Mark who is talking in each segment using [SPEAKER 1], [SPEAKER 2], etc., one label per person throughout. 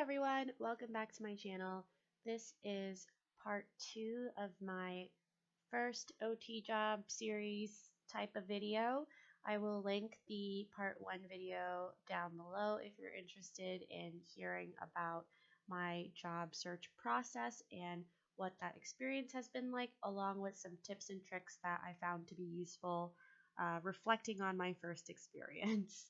[SPEAKER 1] everyone, welcome back to my channel. This is part 2 of my first OT job series type of video. I will link the part 1 video down below if you're interested in hearing about my job search process and what that experience has been like, along with some tips and tricks that I found to be useful reflecting on my first experience.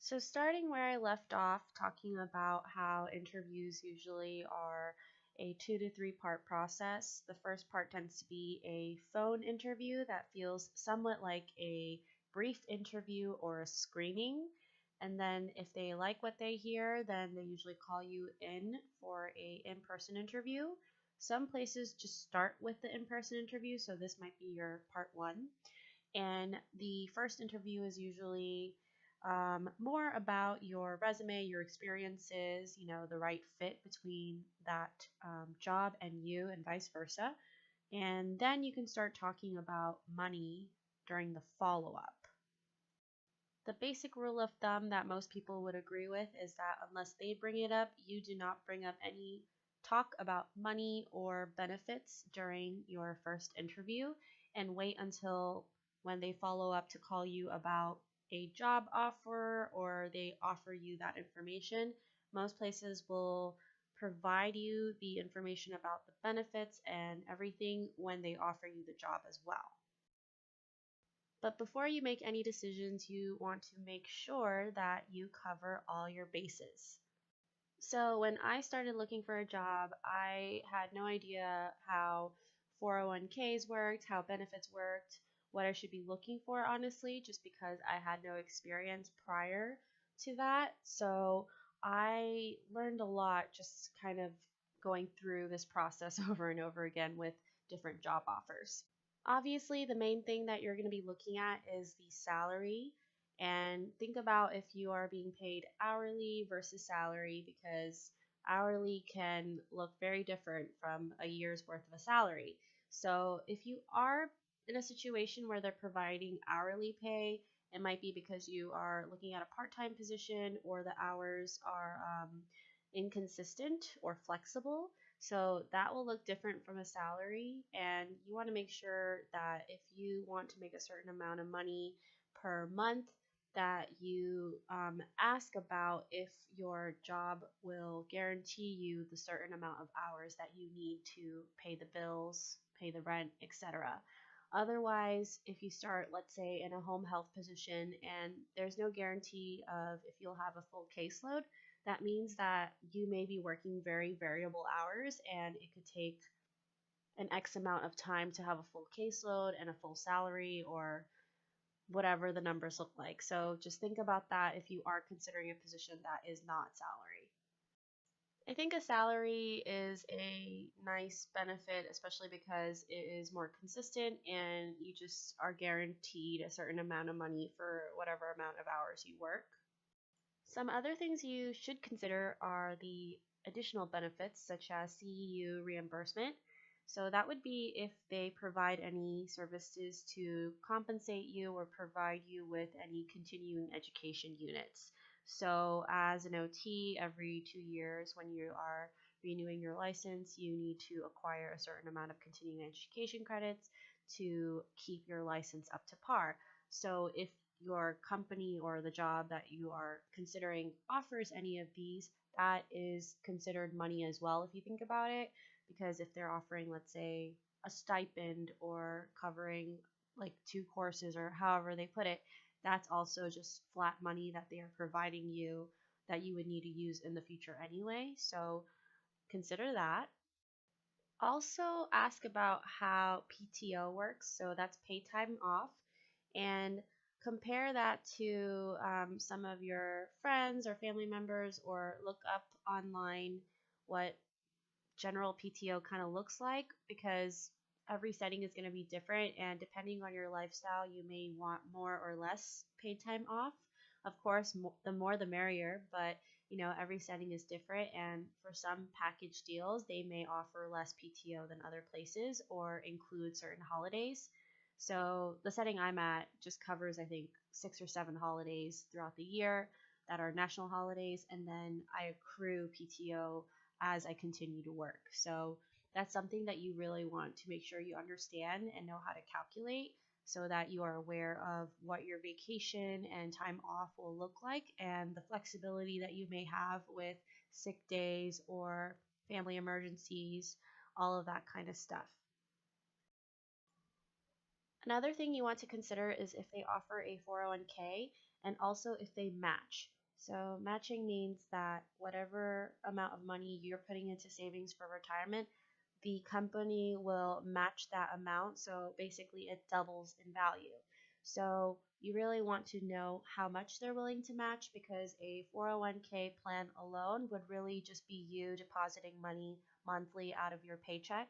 [SPEAKER 1] So starting where I left off, talking about how interviews usually are a 2 to 3 part process. The first part tends to be a phone interview that feels somewhat like a brief interview or a screening. And then if they like what they hear, then they usually call you in for a in-person interview. Some places just start with the in-person interview, so this might be your part 1. And the first interview is usually more about your resume, your experiences, the right fit between that job and you, and vice versa. And then you can start talking about money during the follow up. The basic rule of thumb that most people would agree with is that unless they bring it up, you do not bring up any talk about money or benefits during your first interview, and wait until when they follow up to call you about a job offer or they offer you that information. Most places will provide you the information about the benefits and everything when they offer you the job as well. But before you make any decisions, you want to make sure that you cover all your bases. So when I started looking for a job, I had no idea how 401ks worked, how benefits worked, what I should be looking for, honestly, just because I had no experience prior to that. So I learned a lot just kind of going through this process over and over again with different job offers. Obviously, the main thing that you're going to be looking at is the salary. And think about if you are being paid hourly versus salary, because hourly can look very different from a year's worth of a salary. So if you are in a situation where they're providing hourly pay, it might be because you are looking at a part-time position or the hours are inconsistent or flexible. So that will look different from a salary, and you want to make sure that if you want to make a certain amount of money per month, that you ask about if your job will guarantee you the certain amount of hours that you need to pay the bills, pay the rent, etc. Otherwise, if you start, let's say, in a home health position and there's no guarantee of if you'll have a full caseload, that means that you may be working very variable hours, and it could take an X amount of time to have a full caseload and a full salary, or whatever the numbers look like. So just think about that if you are considering a position that is not salary. I think a salary is a nice benefit, especially because it is more consistent and you just are guaranteed a certain amount of money for whatever amount of hours you work. Some other things you should consider are the additional benefits, such as CEU reimbursement. So that would be if they provide any services to compensate you or provide you with any continuing education units. So as an OT, every 2 years when you are renewing your license, you need to acquire a certain amount of continuing education credits to keep your license up to par. So if your company or the job that you are considering offers any of these, that is considered money as well if you think about it, because if they're offering, let's say, a stipend or covering like 2 courses or however they put it, that's also just flat money that they are providing you that you would need to use in the future anyway. So consider that. Also ask about how PTO works. So that's paid time off, and compare that to some of your friends or family members, or look up online what general PTO kind of looks like, because every setting is going to be different, and depending on your lifestyle, you may want more or less paid time off. Of course, the more the merrier, but every setting is different, and for some package deals, they may offer less PTO than other places or include certain holidays. So the setting I'm at just covers, I think, 6 or 7 holidays throughout the year that are national holidays, and then I accrue PTO as I continue to work. So that's something that you really want to make sure you understand and know how to calculate so that you are aware of what your vacation and time off will look like and the flexibility that you may have with sick days or family emergencies, all of that kind of stuff. Another thing you want to consider is if they offer a 401k and also if they match. So, matching means that whatever amount of money you're putting into savings for retirement, the company will match that amount. So, basically, it doubles in value. So, you really want to know how much they're willing to match because a 401k plan alone would really just be you depositing money monthly out of your paycheck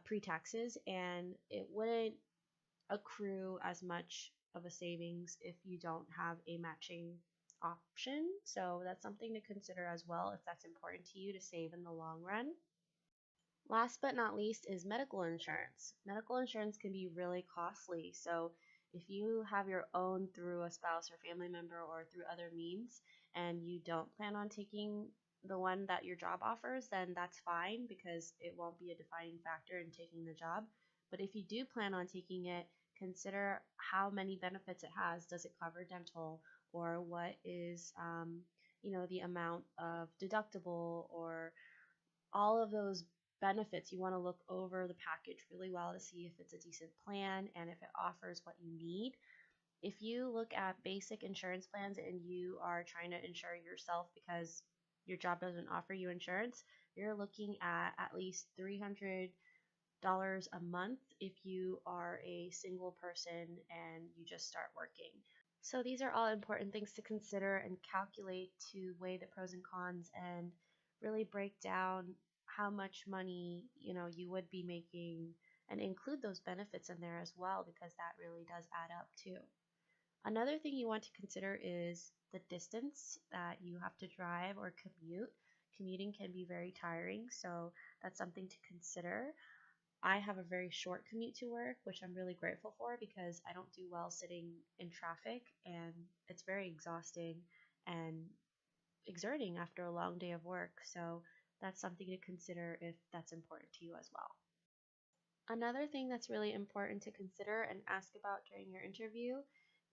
[SPEAKER 1] pre taxes, and it wouldn't accrue as much of a savings if you don't have a matching option. So that's something to consider as well if that's important to you to save in the long run. Last but not least is medical insurance. Medical insurance can be really costly. So if you have your own through a spouse or family member or through other means and you don't plan on taking the one that your job offers, then that's fine because it won't be a defining factor in taking the job. But if you do plan on taking it, consider how many benefits it has. Does it cover dental, or what is the amount of deductible, or all of those benefits? You want to look over the package really well to see if it's a decent plan and if it offers what you need. If you look at basic insurance plans and you are trying to insure yourself because your job doesn't offer you insurance, you're looking at least $300 a month if you are a single person and you just start working. So these are all important things to consider and calculate to weigh the pros and cons and really break down how much money, you would be making and include those benefits in there as well because that really does add up too. Another thing you want to consider is the distance that you have to drive or commute. Commuting can be very tiring, so that's something to consider. I have a very short commute to work, which I'm really grateful for because I don't do well sitting in traffic and it's very exhausting and exerting after a long day of work. So that's something to consider if that's important to you as well. Another thing that's really important to consider and ask about during your interview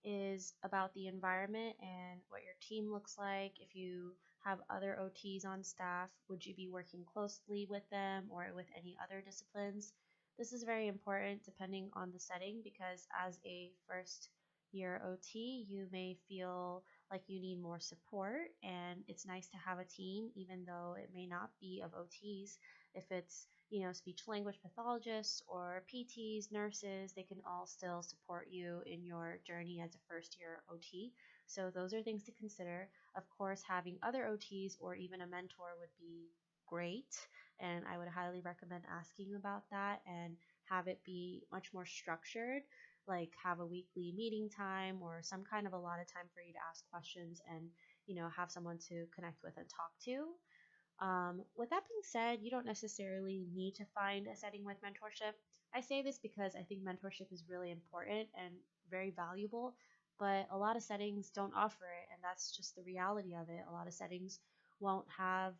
[SPEAKER 1] is about the environment and what your team looks like. If you have other OTs on staff, would you be working closely with them or with any other disciplines? This is very important depending on the setting because as a first year OT, you may feel like you need more support, and it's nice to have a team even though it may not be of OTs. If it's speech language pathologists or PTs, nurses, they can all still support you in your journey as a first year OT. So those are things to consider. Of course, having other OTs or even a mentor would be great, and I would highly recommend asking about that and have it be much more structured, like have a weekly meeting time or some kind of allotted time for you to ask questions and have someone to connect with and talk to. With that being said, you don't necessarily need to find a setting with mentorship. I say this because I think mentorship is really important and very valuable, but a lot of settings don't offer it, and that's just the reality of it. A lot of settings won't have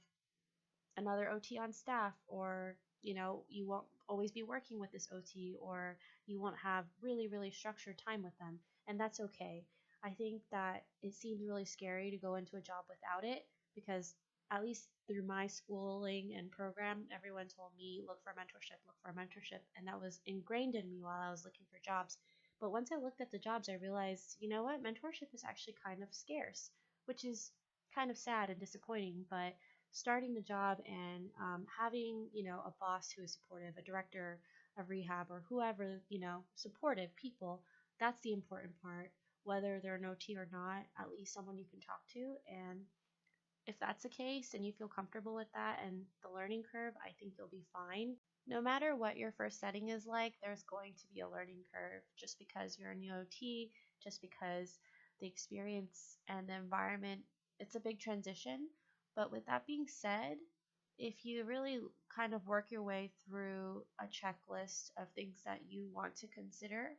[SPEAKER 1] another OT on staff, or you won't always be working with this OT, or you won't have really, really structured time with them, and that's okay. I think that it seems really scary to go into a job without it because, at least through my schooling and program, everyone told me look for mentorship, and that was ingrained in me while I was looking for jobs. But once I looked at the jobs, I realized, you know what, mentorship is actually kind of scarce, which is kind of sad and disappointing. But starting the job and having a boss who is supportive, a director of rehab, or whoever, supportive people, that's the important part. Whether they're an OT or not, at least someone you can talk to. And if that's the case and you feel comfortable with that and the learning curve, I think you'll be fine. No matter what your first setting is like, there's going to be a learning curve just because you're a new OT, just because the experience and the environment, it's a big transition. But with that being said, if you really kind of work your way through a checklist of things that you want to consider,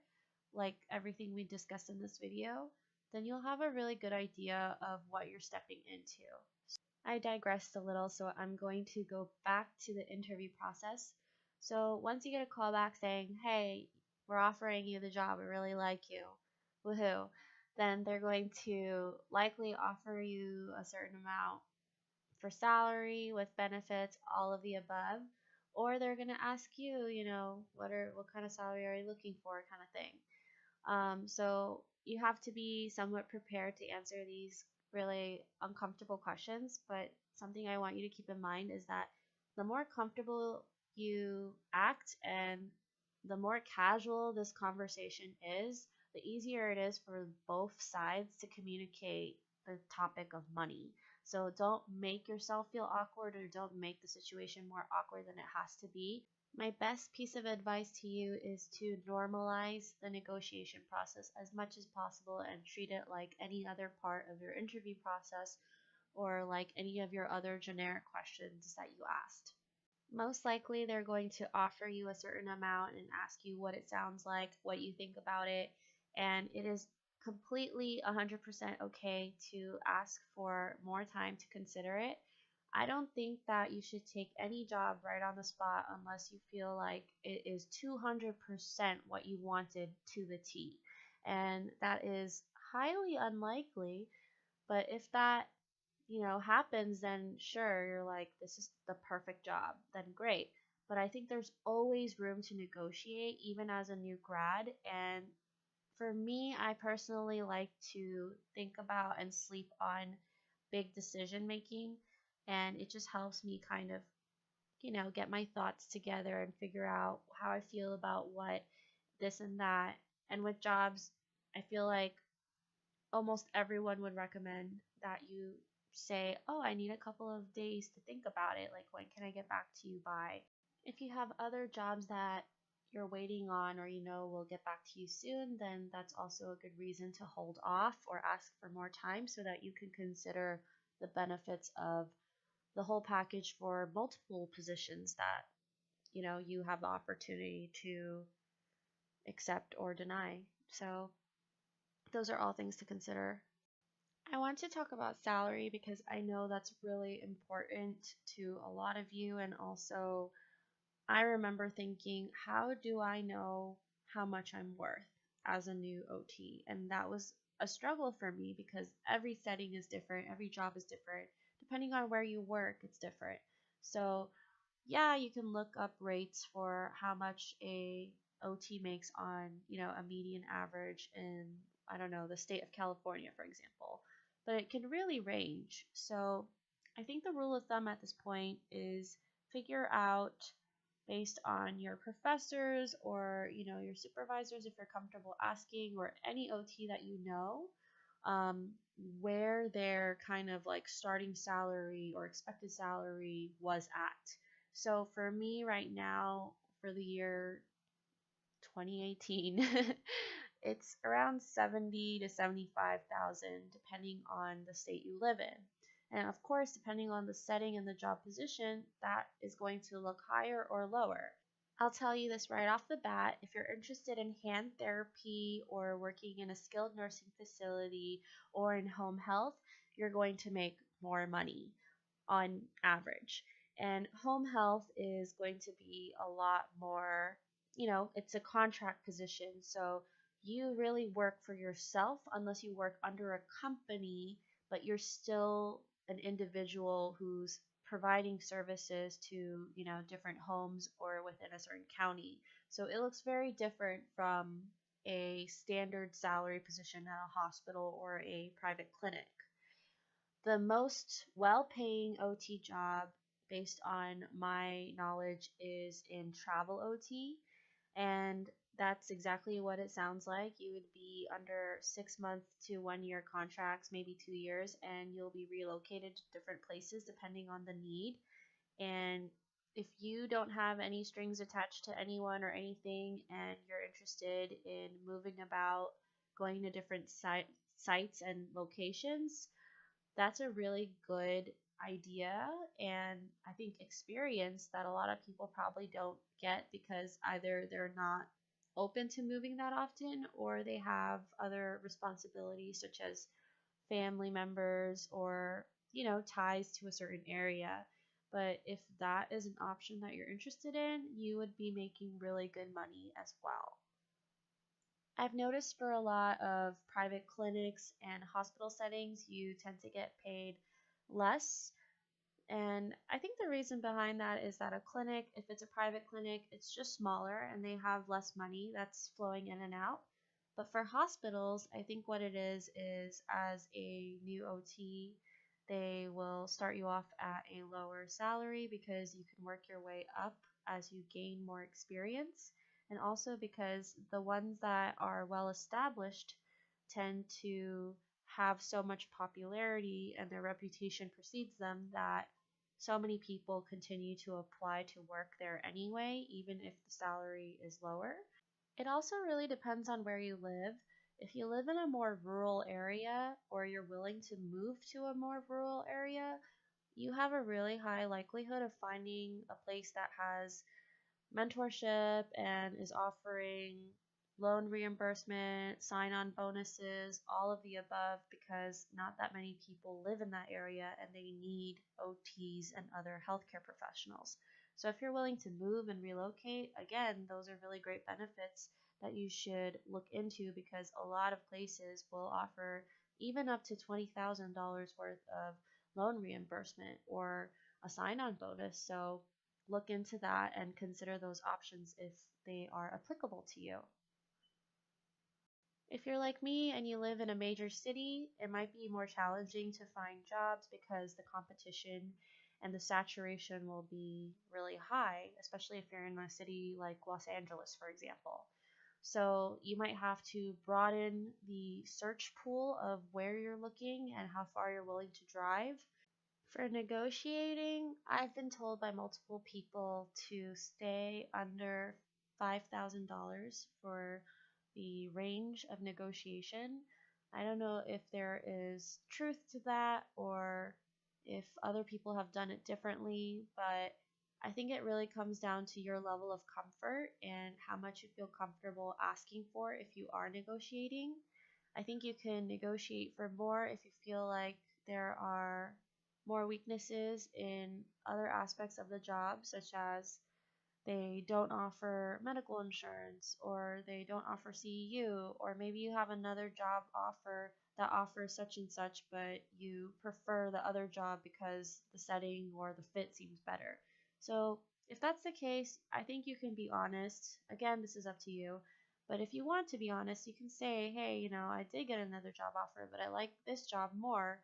[SPEAKER 1] like everything we discussed in this video, then you'll have a really good idea of what you're stepping into. I digressed a little, so I'm going to go back to the interview process. So once you get a call back saying, hey, we're offering you the job, we really like you, woohoo, then they're going to likely offer you a certain amount for salary with benefits, all of the above, or they're going to ask you, what kind of salary are you looking for, kind of thing. So you have to be somewhat prepared to answer these really uncomfortable questions. But something I want you to keep in mind is that the more comfortable you act and the more casual this conversation is, the easier it is for both sides to communicate the topic of money. So don't make yourself feel awkward or don't make the situation more awkward than it has to be. My best piece of advice to you is to normalize the negotiation process as much as possible and treat it like any other part of your interview process or like any of your other generic questions that you asked. Most likely, they're going to offer you a certain amount and ask you what it sounds like, what you think about it, and it is completely 100% okay to ask for more time to consider it. I don't think that you should take any job right on the spot unless you feel like it is 200% what you wanted to the T. And that is highly unlikely, but if that happens, then sure, you're like, this is the perfect job, then great. But I think there's always room to negotiate, even as a new grad. And for me, I personally like to think about and sleep on big decision making. And it just helps me kind of, get my thoughts together and figure out how I feel about what, this and that. And with jobs, I feel like almost everyone would recommend that you say, oh, I need a couple of days to think about it. Like, when can I get back to you by? If you have other jobs that you're waiting on or will get back to you soon, then that's also a good reason to hold off or ask for more time so that you can consider the benefits of the whole package for multiple positions that you have the opportunity to accept or deny. So those are all things to consider. I want to talk about salary because I know that's really important to a lot of you. And also, I remember thinking, how do I know how much I'm worth as a new OT? And that was a struggle for me because every setting is different, every job is different. Depending on where you work, it's different. So, yeah, you can look up rates for how much a OT makes on, a median average in, I don't know, the state of California, for example. But it can really range. So I think the rule of thumb at this point is figure out based on your professors or, your supervisors, if you're comfortable asking, or any OT that um, where their kind of like starting salary or expected salary was at. So for me right now, for the year 2018, it's around 70 to 75,000 depending on the state you live in. And of course, depending on the setting and the job position, that is going to look higher or lower. I'll tell you this right off the bat. If you're interested in hand therapy or working in a skilled nursing facility or in home health, you're going to make more money on average. And home health is going to be a lot more, it's a contract position. So you really work for yourself unless you work under a company, but you're still an individual who's providing services to, different homes or within a certain county. So it looks very different from a standard salary position at a hospital or a private clinic. The most well-paying OT job, based on my knowledge, is in travel OT, and that's exactly what it sounds like. You would be under 6 month to 1 year contracts, maybe 2 years, and you'll be relocated to different places depending on the need. And if you don't have any strings attached to anyone or anything, and you're interested in moving about, going to different sites and locations, that's a really good idea, and I think experience that a lot of people probably don't get because either they're not open to moving that often, or they have other responsibilities such as family members or, ties to a certain area. But if that is an option that you're interested in, you would be making really good money as well. I've noticed for a lot of private clinics and hospital settings, you tend to get paid less. And I think the reason behind that is that a clinic, if it's a private clinic, it's just smaller and they have less money that's flowing in and out. But for hospitals, I think what it is as a new OT, they will start you off at a lower salary because you can work your way up as you gain more experience. And also because the ones that are well established tend to have so much popularity and their reputation precedes them that so many people continue to apply to work there anyway, even if the salary is lower. It also really depends on where you live. If you live in a more rural area or you're willing to move to a more rural area, you have a really high likelihood of finding a place that has mentorship and is offering loan reimbursement, sign on bonuses, all of the above, because not that many people live in that area and they need OTs and other healthcare professionals. So, if you're willing to move and relocate, again, those are really great benefits that you should look into because a lot of places will offer even up to $20,000 worth of loan reimbursement or a sign on bonus. So, look into that and consider those options if they are applicable to you. If you're like me and you live in a major city, it might be more challenging to find jobs because the competition and the saturation will be really high, especially if you're in a city like Los Angeles, for example. So you might have to broaden the search pool of where you're looking and how far you're willing to drive. For negotiating, I've been told by multiple people to stay under $5,000 for the range of negotiation. I don't know if there is truth to that or if other people have done it differently, but I think it really comes down to your level of comfort and how much you feel comfortable asking for if you are negotiating. I think you can negotiate for more if you feel like there are more weaknesses in other aspects of the job, such as they don't offer medical insurance or they don't offer CEU, or maybe you have another job offer that offers such and such, but you prefer the other job because the setting or the fit seems better. So, if that's the case, I think you can be honest. Again, this is up to you. But if you want to be honest, you can say, hey, I did get another job offer, but I like this job more.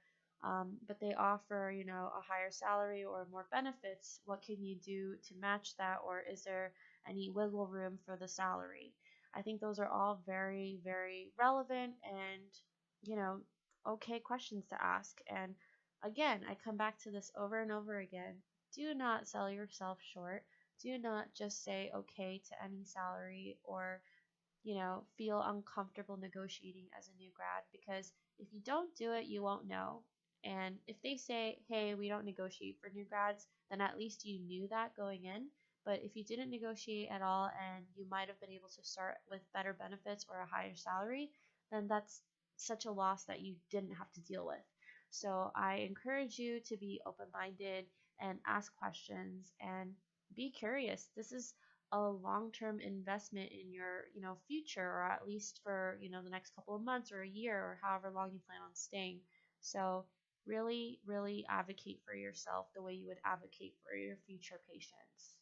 [SPEAKER 1] But they offer, a higher salary or more benefits. What can you do to match that? Or is there any wiggle room for the salary? I think those are all very, very relevant and, you know, okay questions to ask. And again, I come back to this over and over again. Do not sell yourself short. Do not just say okay to any salary or feel uncomfortable negotiating as a new grad because if you don't do it, you won't know. And if they say, hey, we don't negotiate for new grads, then at least you knew that going in. But if you didn't negotiate at all and you might have been able to start with better benefits or a higher salary, then that's such a loss that you didn't have to deal with. So I encourage you to be open minded and ask questions and be curious. This is a long-term investment in your, future, or at least for, the next couple of months or a year or however long you plan on staying. So really, really advocate for yourself the way you would advocate for your future patients.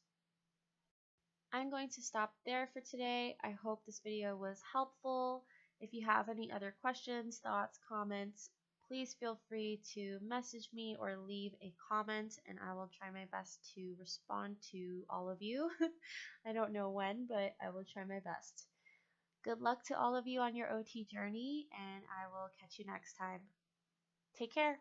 [SPEAKER 1] I'm going to stop there for today. I hope this video was helpful. If you have any other questions, thoughts, comments, please feel free to message me or leave a comment and I will try my best to respond to all of you. I don't know when, but I will try my best. Good luck to all of you on your OT journey and I will catch you next time. Take care.